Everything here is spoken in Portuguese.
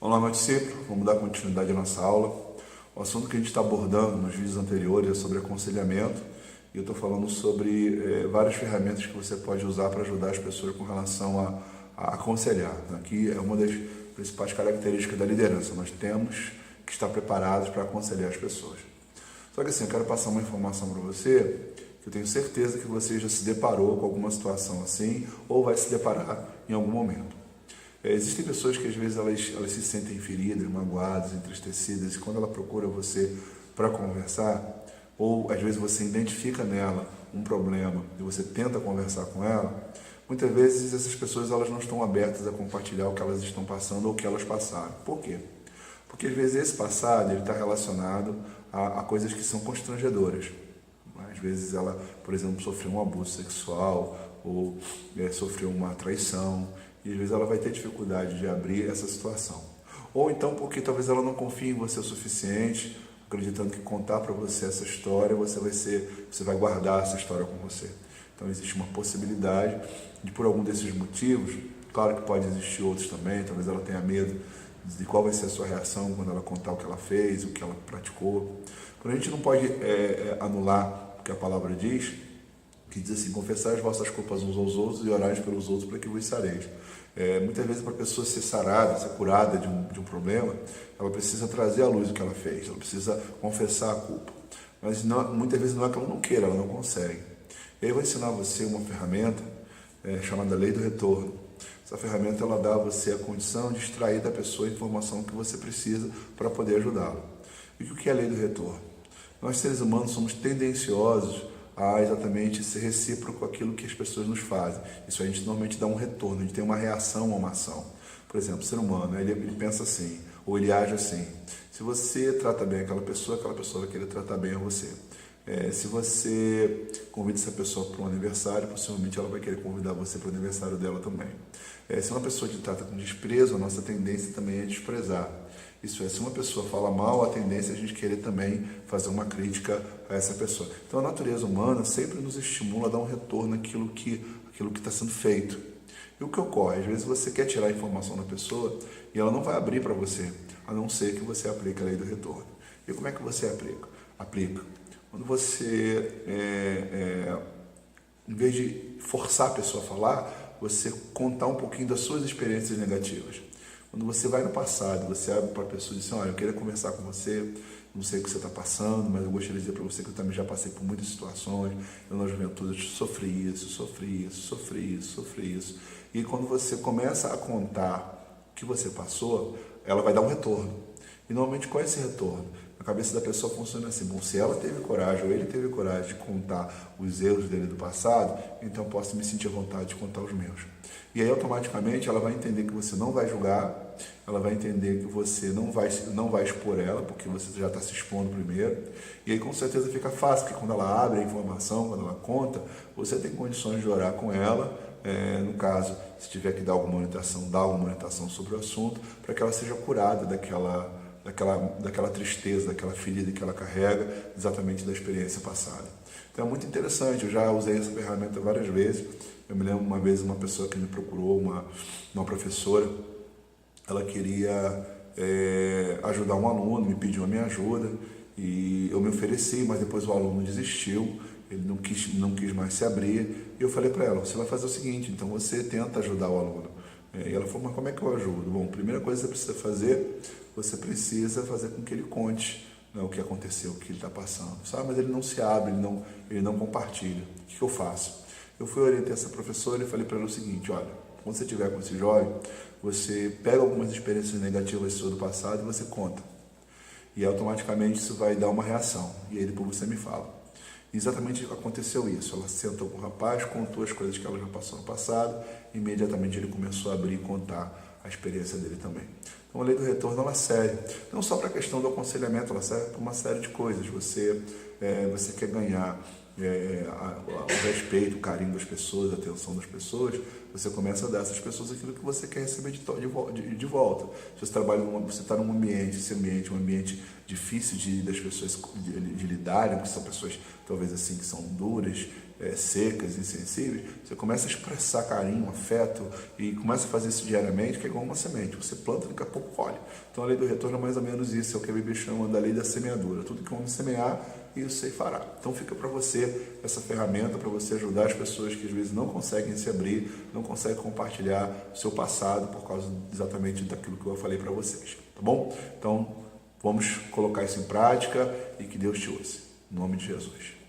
Olá, meu discípulo. Vamos dar continuidade à nossa aula. O assunto que a gente está abordando nos vídeos anteriores é sobre aconselhamento. E eu estou falando sobre várias ferramentas que você pode usar para ajudar as pessoas com relação a aconselhar. Aqui é uma das principais características da liderança. Nós temos que estar preparados para aconselhar as pessoas. Só que assim, eu quero passar uma informação para você, que eu tenho certeza que você já se deparou com alguma situação assim, ou vai se deparar em algum momento. Existem pessoas que às vezes elas se sentem feridas, magoadas, entristecidas, e quando ela procura você para conversar, ou às vezes você identifica nela um problema e você tenta conversar com ela, muitas vezes essas pessoas elas não estão abertas a compartilhar o que elas estão passando ou o que elas passaram. Por quê? Porque às vezes esse passado está relacionado a coisas que são constrangedoras. Às vezes ela, por exemplo, sofreu um abuso sexual ou sofreu uma traição, e às vezes ela vai ter dificuldade de abrir essa situação. Ou então porque talvez ela não confie em você o suficiente, acreditando que contar para você essa história, você vai guardar essa história com você. Então existe uma possibilidade de, por algum desses motivos, claro que pode existir outros também, talvez ela tenha medo de qual vai ser a sua reação quando ela contar o que ela fez, o que ela praticou. Quando a gente não pode anular o que a palavra diz, que diz assim: confessai as vossas culpas uns aos outros e orai pelos outros para que vos sareis. Muitas vezes, para a pessoa ser sarada, ser curada de um problema, ela precisa trazer à luz o que ela fez, ela precisa confessar a culpa. Mas muitas vezes não é que ela não queira, ela não consegue. E aí eu vou ensinar você uma ferramenta chamada Lei do Retorno. Essa ferramenta ela dá a você a condição de extrair da pessoa a informação que você precisa para poder ajudá-la. E o que é a Lei do Retorno? Nós, seres humanos, somos tendenciosos a exatamente ser recíproco aquilo que as pessoas nos fazem. Isso a gente normalmente dá um retorno, a gente tem uma reação a uma ação. Por exemplo, o ser humano, ele pensa assim, ou ele age assim: se você trata bem aquela pessoa vai querer tratar bem a você. Se você convida essa pessoa para um aniversário, possivelmente ela vai querer convidar você para o aniversário dela também. Se uma pessoa te trata com desprezo, a nossa tendência também é desprezar. Isso é, se uma pessoa fala mal, a tendência é a gente querer também fazer uma crítica a essa pessoa. Então a natureza humana sempre nos estimula a dar um retorno àquilo que está sendo feito. E o que ocorre? Às vezes você quer tirar a informação da pessoa e ela não vai abrir para você, a não ser que você aplique a Lei do Retorno. E como é que você aplica? Quando você, em vez de forçar a pessoa a falar, você contar um pouquinho das suas experiências negativas. Quando você vai no passado, você abre para a pessoa e diz assim: olha, eu queria conversar com você, não sei o que você está passando, mas eu gostaria de dizer para você que eu também já passei por muitas situações, eu na juventude sofri isso. E quando você começa a contar o que você passou, ela vai dar um retorno. E normalmente qual é esse retorno? A cabeça da pessoa funciona assim: bom, se ela teve coragem ou ele teve coragem de contar os erros dele do passado, então eu posso me sentir à vontade de contar os meus. E aí automaticamente ela vai entender que você não vai julgar, ela vai entender que você não vai expor ela, porque você já está se expondo primeiro. E aí com certeza fica fácil, porque quando ela abre a informação, quando ela conta, você tem condições de orar com ela. No caso, se tiver que dar alguma orientação, dá alguma orientação sobre o assunto, para que ela seja curada daquela tristeza, daquela ferida que ela carrega, exatamente da experiência passada. Então é muito interessante, eu já usei essa ferramenta várias vezes. Eu me lembro uma vez uma pessoa que me procurou, uma professora, ela queria ajudar um aluno, me pediu a minha ajuda, e eu me ofereci, mas depois o aluno desistiu, ele não quis mais se abrir, e eu falei para ela: você vai fazer o seguinte, então você tenta ajudar o aluno. E ela falou: mas como é que eu ajudo? Bom, a primeira coisa que você precisa fazer com que ele conte, né, o que aconteceu, o que ele está passando, sabe? Mas ele não se abre, ele não compartilha. O que eu faço? Eu fui orientar essa professora e falei para ela o seguinte: olha, quando você estiver com esse jovem, você pega algumas experiências negativas suas do passado e você conta. E automaticamente isso vai dar uma reação. E aí depois você me fala. E exatamente aconteceu isso. Ela sentou com o rapaz, contou as coisas que ela já passou no passado, e imediatamente ele começou a abrir e contar a experiência dele também. Então a Lei do Retorno ela serve não só para a questão do aconselhamento, ela serve para uma série de coisas. Você quer ganhar o respeito, o carinho das pessoas, a atenção das pessoas, você começa a dar a essas pessoas aquilo que você quer receber de volta. Se você está num ambiente, esse ambiente é um ambiente difícil das pessoas de lidarem, porque são pessoas talvez assim que são duras, secas, insensíveis, você começa a expressar carinho, afeto e começa a fazer isso diariamente, que é igual uma semente. Você planta e daqui a pouco colhe. Então a lei do retorno é mais ou menos isso, é o que a Bíblia chama da lei da semeadura. Tudo que o homem semear, isso aí fará. Então fica para você essa ferramenta para você ajudar as pessoas que às vezes não conseguem se abrir, não conseguem compartilhar o seu passado por causa exatamente daquilo que eu falei para vocês, tá bom? Então vamos colocar isso em prática e que Deus te ouça. Em nome de Jesus.